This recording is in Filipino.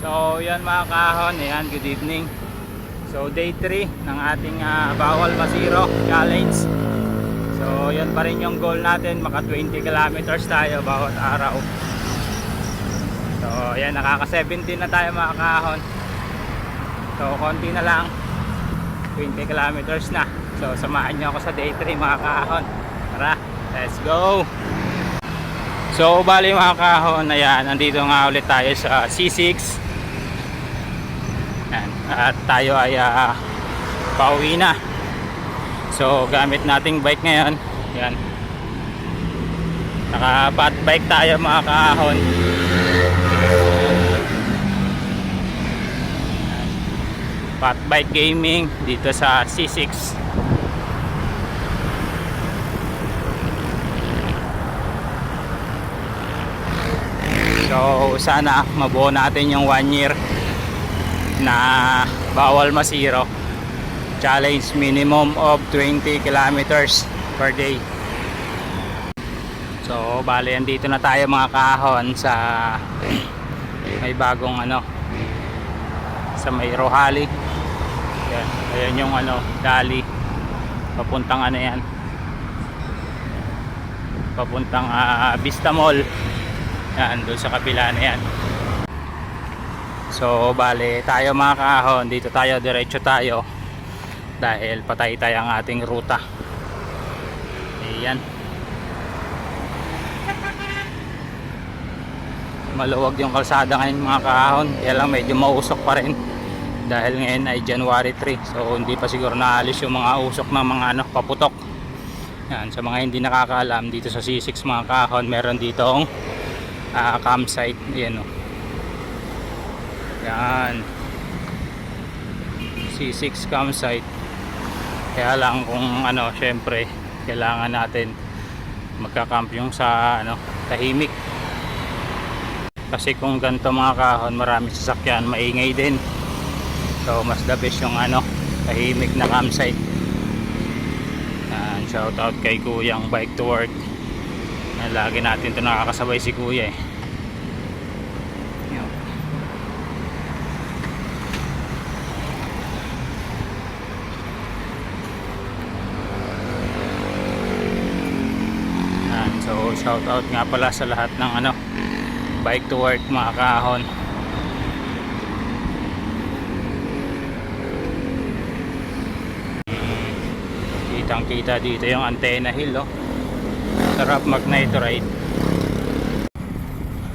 So yan mga kahon, ayan, good evening. So day 3 ng ating bawal masiro challenge. So yan pa rin yung goal natin, maka 20 kilometers tayo bawat araw. So ayan, nakaka 17 na tayo mga kahon. So konti na lang, 20 kilometers na. So samahan nyo ako sa day 3 mga kahon. Tara, let's go. So bali mga kahon, ayan, nandito nga ulit tayo sa C6. Ayan, at tayo ay pauwi na. So gamit nating bike ngayon. Ayan, naka fat bike tayo mga kahon. Fat bike gaming dito sa C6. So sana mabuo natin yung 1 year na bawal masiro challenge, minimum of 20 kilometers per day. So bali andito na tayo mga kahon sa may bagong sa may Rohali. Ayan, ayan yung Dali papuntang yan, papuntang Vista Mall. Yan, doon sa kabila na yan. So bale tayo mga kahon, dito tayo, diretso tayo dahil patay tayo ang ating ruta. Ayan, maluwag yung kalsada ngayon mga kahon, kaya lang medyo mausok pa rin dahil ngayon ay January 3. So hindi pa siguro naalis yung mga usok ng mga paputok. Yan, sa mga hindi nakakaalam, dito sa C6 mga kahon, meron ditong campsite. Yan yan, C6 campsite. Kaya lang kung syempre kailangan natin magka-camp yung sa tahimik, kasi kung ganito mga kahon, marami sasakyan, maingay din. So mas the best yung tahimik na campsite. Yan, shout out kay Kuyang Bike to Work. Lagi natin ito nakakasabay si Kuya eh. So shout out nga pala sa lahat ng bike to work mga kahon. Kitang kita dito yung Antenna Hill, sarap mag night ride.